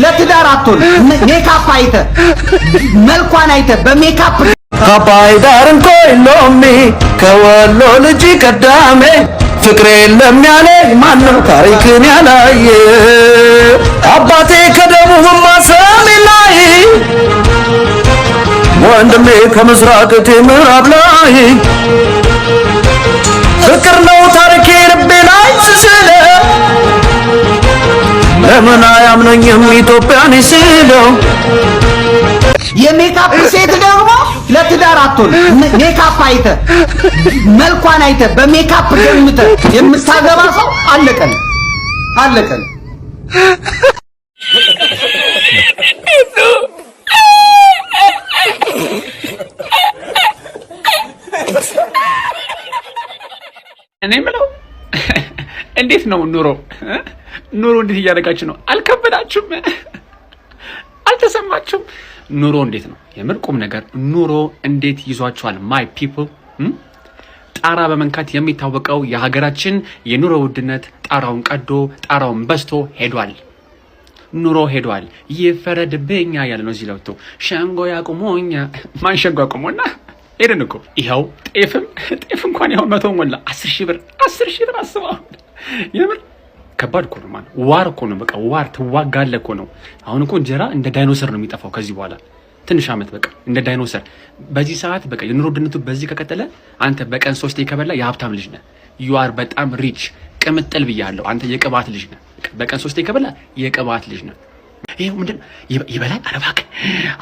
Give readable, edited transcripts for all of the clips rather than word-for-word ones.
ለትዳር አትሆን ሜካፕ አይተ መልኳን አይተ በሜካፕ ካባይ ዳርን ኮይሎሚ ከወሎ ልጅ ቀዳሜ ፍቅሬ ለሚያለኝ ማነው ታሪክን ያላየ አባቴ ከደቡብማ ሰሜን ላይ ወንድሜ ከምስራቅ ምዕራብ ላይ ፍቅር ነው ታሪኬ ልቤ ላይ ስለ ለምን አያምነኝም ኢትዮጵያን ሲለው የሜካፕ ሴት ደግሞ ለትዳር አትሆን ሜካፕ አይተ መልኳን አይተ በሜካፕ ገምተ የምታገባ ሰው አለቀን። እኔ ምለው እንዴት ነው ኑሮ እንዴት እያደረጋችሁ ነው? አልከበዳችሁም? አልተሰማችሁም? ኑሮ እንዴት ነው? የምር ቁም ነገር ኑሮ እንዴት ይዟችኋል? ማይ ፒፕል ጣራ በመንካት የሚታወቀው የሀገራችን የኑሮ ውድነት ጣራውን ቀዶ ጣራውን በስቶ ሄዷል። ኑሮ ሄዷል። ይፈረድብኛ ያለ ነው። እዚህ ለውቶ ሸንጎ ያቁሞኛ ማን ሸንጎ ያቁሞና ሄደን እኮ ይኸው ጤፍ እንኳን ይኸው 100 ሞላ 10,000 ብር አስበው። የምር ከባድ እኮ ነው ማለት ዋር እኮ ነው። በቃ ዋር ትዋጋለህ እኮ ነው። አሁን እኮ እንጀራ እንደ ዳይኖሰር ነው የሚጠፋው ከዚህ በኋላ ትንሽ አመት በቃ እንደ ዳይኖሰር። በዚህ ሰዓት በቃ የኑሮ ውድነቱ በዚህ ከቀጠለ አንተ በቀን 3 ከበላ የሀብታም ልጅ ነህ። ዩ አር በጣም ሪች ቅምጥል ብያለሁ። አንተ የቅባት ልጅ ነህ። በቀን 3 ከበላ የቅባት ልጅ ነህ። ይሄው ምንድን ይበላል? ኧረ እባክህ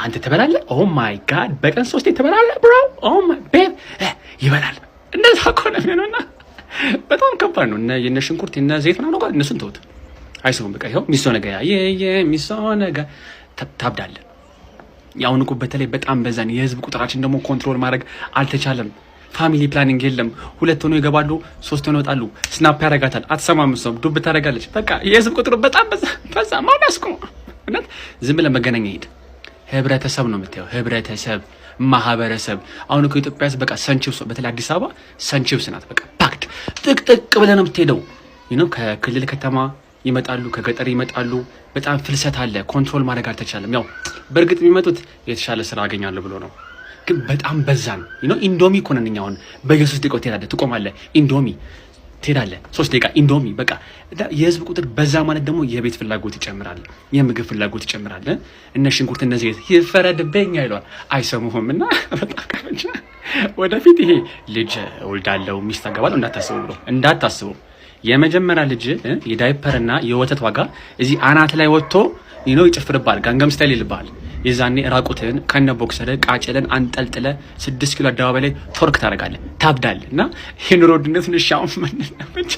አንተ ትበላለህ? ኦ ማይ ጋድ በቀን 3 ትበላለህ ብሮ? ኦ ማይ ቤብ ይበላል። እንደዛ እኮ ነው የሚሆነውና በጣም ከባድ ነው። የነ ሽንኩርት የነ ዘይት ምናምን ነው እነሱን ተውት፣ አይሰሙም። በቃ ይኸው ሚሶ ነገ ሚሶ ነገ ታብዳለህ። ያውን እኮ በተለይ በጣም በዛን የህዝብ ቁጥራችን ደግሞ ኮንትሮል ማድረግ አልተቻለም። ፋሚሊ ፕላኒንግ የለም። 2 ሆነው ይገባሉ፣ 3 ሆነው ይወጣሉ። ስናፕ ያረጋታል፣ አትሰማም፣ እሷም ዱብ ታረጋለች። በቃ የህዝብ ቁጥሩ በጣም በዛ ማን ያስቆም? እናት ዝም ብለህ መገናኛ ሄድ። ህብረተሰብ ነው የምታየው፣ ህብረተሰብ ማህበረሰብ። አሁን እኮ ኢትዮጵያ በቃ ሰንቺፕስ፣ በተለይ አዲስ አበባ ሰንቺፕስ ናት። በቃ ፓክድ ጥቅጥቅ ብለህ ነው የምትሄደው። ከክልል ከተማ ይመጣሉ፣ ከገጠር ይመጣሉ። በጣም ፍልሰት አለ። ኮንትሮል ማድረግ አልተቻለም። ያው በእርግጥ የሚመጡት የተሻለ ስራ አገኛለሁ ብሎ ነው፣ ግን በጣም በዛን ኢንዶሚ እኮ ነን እኛ። አሁን በየሱስ ደቂቃው ትሄዳለህ፣ ትቆማለህ፣ ኢንዶሚ ትሄዳለህ፣ 3 ደቂቃ ኢንዶሚ። በቃ የህዝብ ቁጥር በዛ ማለት ደግሞ የቤት ፍላጎት ይጨምራል፣ የምግብ ፍላጎት ይጨምራል። እነ ሽንኩርት እነ ዘይት ይፈረድብኝ ይለዋል፣ አይሰሙህም። እና በጣም ከፈንቻ ወደፊት ይሄ ልጅ ወልዳለሁ ሚስት አገባለሁ እንዳታስቡ። የመጀመሪያ ልጅ የዳይፐርና የወተት ዋጋ እዚህ አናት ላይ ወጥቶ ይጨፍርባል፣ ጋንገም ስታይል ይልባል። የዛኔ ራቁትን ከነ ቦክሰር ቃጭለን አንጠልጥለ 6 ኪሎ አደባባይ ላይ ቶርክ ታደርጋለህ፣ ታብዳለህ። እና የኑሮ ውድነት ንሻው ብቻ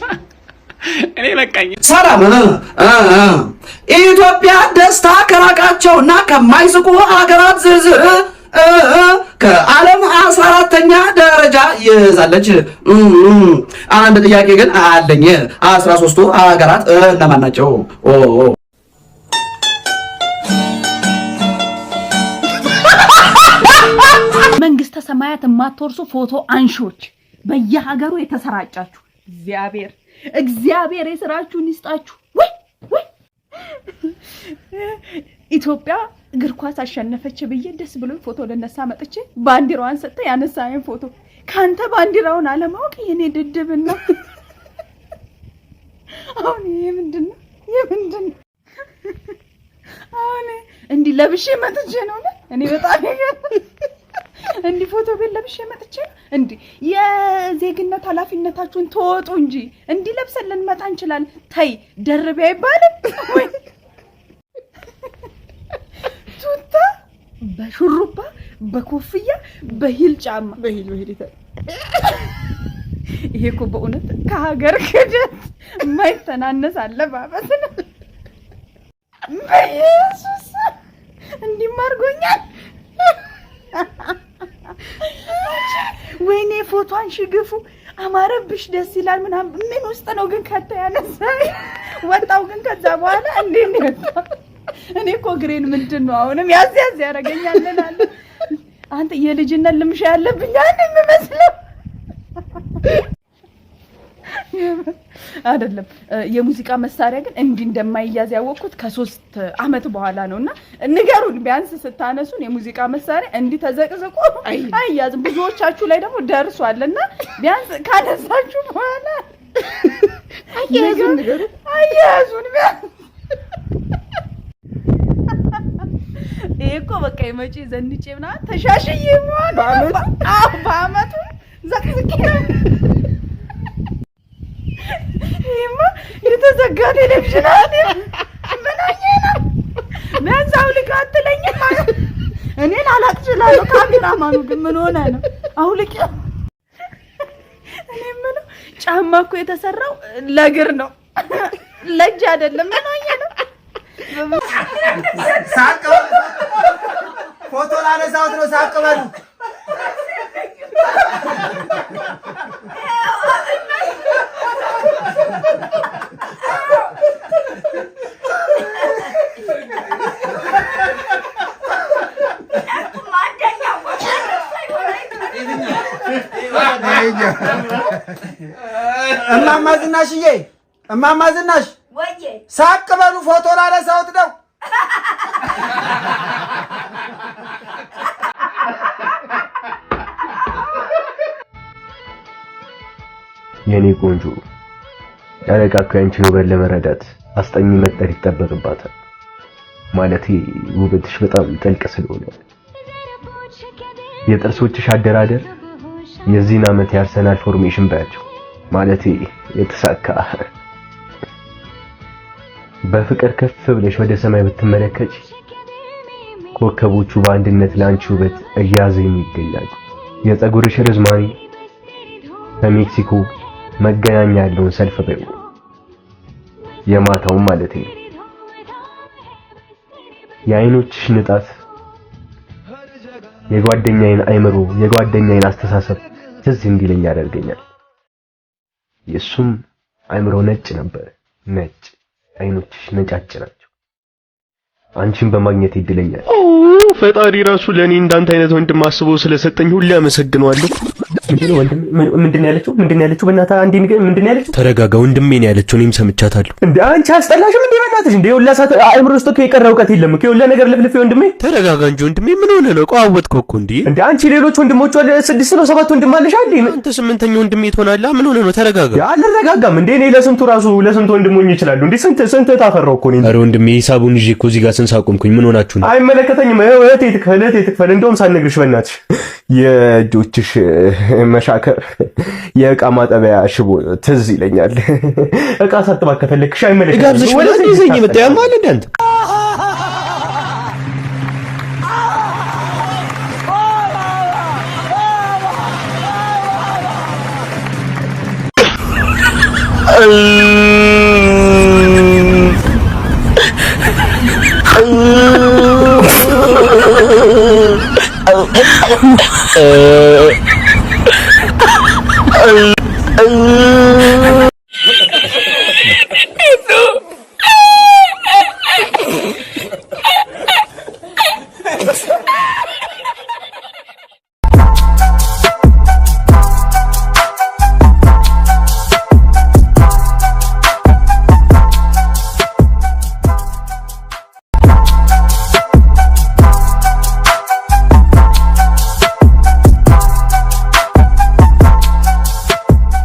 እኔ በቃኝ። ሰላም ኢትዮጵያ ደስታ ከራቃቸውና ከማይስቁ ሀገራት ዝርዝር ከዓለም 14ኛ ደረጃ ይዛለች። አንድ ጥያቄ ግን አለኝ። 13ቱ ሀገራት እነማን ናቸው? መንግስተ ሰማያት የማትወርሱ ፎቶ አንሾች በየሀገሩ የተሰራጫችሁ እግዚአብሔር የስራችሁን ይስጣችሁ። ወይ ኢትዮጵያ እግር ኳስ አሸነፈች ብዬ ደስ ብሎኝ ፎቶ ለነሳ መጥቼ ባንዲራዋን ሰጠ ያነሳኝ ፎቶ ካንተ ባንዲራውን አለማወቅ የኔ ድድብና አሁን ምንድነው? አሁን እንዲ ለብሼ መጥቼ ነው እኔ በጣም እንዲ ፎቶ ቤት ለብሼ መጥቼ እንዲ የዜግነት ኃላፊነታችሁን ተወጡ እንጂ እንዲ ለብሰን ልንመጣ እንችላለን። ተይ ደርቤ አይባልም ወይ ቱታ በሹሩባ በኮፍያ በሂል ጫማ ይሄ እኮ በእውነት ከሀገር ክደት የማይተናነስ አለባበስ ነው። በኢየሱስ እንዲማርጎኛል። ወይኔ ፎቶን ሽግፉ አማረብሽ ደስ ይላል ምናምን ምን ውስጥ ነው ግን ከታ ያነሳኝ ወጣው ግን ከዛ በኋላ እንዴት ነው ወጣው? እኔ እኮ ግሬን ምንድነው አሁንም ያዝ ያረጋኛል እናለ አንተ የልጅነት ልምሻ ያለብኝ አንተ የምመስለው አይደለም የሙዚቃ መሳሪያ ግን እንዲህ እንደማይያዝ ያወቅኩት ከ3 አመት በኋላ ነውና ንገሩን ቢያንስ ስታነሱን የሙዚቃ መሳሪያ እንዲህ ተዘቅዝቆ አይያዝም ብዙዎቻችሁ ላይ ደግሞ ደርሷልና ቢያንስ ካነሳችሁ በኋላ አያዙን ቢያንስ እኮ በቃ የመጪ ዘንጬ ምናምን ተሻሽዬ በአመቱ ዘቅዝቄ ይማ የተዘጋ ቴሌቪዥን አለ ምን ነው ቢያንስ አውልቅ አትለኝም እኔን አላቅችላለሁ ካሜራማኑ ግን ምን ሆነ ነው አውልቅ እኔ ምን ጫማ እኮ የተሰራው ለእግር ነው ለእጅ አይደለም ምን ሆነ ነው ሳቅ ፎቶ ላነሳሁት ነው ሳቅ በሉ እማማ ዝናሽዬ እማማ ዝናሽ ወዬ ሳቅ በሉ ፎቶ ላነሳሁት ነው የኔ ቆንጆ ጨረቃ እኮ ያንቺን ውበት ለመረዳት አስጠኝ መጠር ይጠበቅባታል ማለቴ ውበትሽ በጣም ጥልቅ ስለሆነ የጥርሶችሽ አደራደር የዚህን ዓመት የአርሰናል ፎርሜሽን ባያቸው ማለቴ የተሳካ በፍቅር ከፍ ብለሽ ወደ ሰማይ ብትመለከች ኮከቦቹ በአንድነት ላንቺ ውበት እያዜሙ ይገኛሉ የፀጉርሽ ርዝማኔ ከሜክሲኮ መገናኛ ያለውን ሰልፍ በዩ የማታው ማለቴ የአይኖችሽ ንጣት የጓደኛዬን አይምሮ የጓደኛዬን አስተሳሰብ ትዝ እንዲለኝ ያደርገኛል የሱም አይምሮ ነጭ ነበር ነጭ አይኖችሽ ነጫጭ ናቸው አንቺን በማግኘት ይድለኛል ፈጣሪ ራሱ ለኔ እንዳንተ አይነት ወንድም አስቦ ስለሰጠኝ ሁሉ ያመሰግነዋለሁ ምንድን ያለችው በእናትህ አንዴ ንገር ምንድን ያለችው ተረጋጋ ወንድሜ ነው ያለችው እኔም ሰምቻታለሁ እንዴ አንቺ አስጠላሽም እንዴ በእናትሽ እንዴ ሁላ ሰዓት አይምሮ ውስጥ እኮ የቀረ እውቀት የለም እኮ ሁላ ነገር ለፍልፍ ወንድሜ ተረጋጋ እንጂ ወንድሜ ምን ሆነ ነው ቋወጥከው እኮ እንዴ አንቺ ሌሎች ወንድሞች ወለ 6 ነው 7 ወንድም አለሽ አይደል አንተ 8ኛ ወንድሜ ትሆናለህ ምን ሆነ ነው ተረጋጋ አልረጋጋም እንዴ እኔ ለስንቱ ወንድሞኝ ይችላል እንዴ ስንት ታፈራው እኮ ነው ኧረ ወንድሜ ሂሳቡን ይዤ እኮ እዚህ ጋር ስንሳቆምኩኝ ምን ሆናችሁ ነው አይመለከተኝም እህቴ ትክፈል እንደውም ሳልነግርሽ በእናትሽ የእጆችሽ መሻከር የእቃ ማጠቢያ ሽቦ ትዝ ይለኛል እቃ ሳጥባ ከፈለክሽ አይመለከትም ወደ ይዘኝ መጣያም አለ እንዳንተ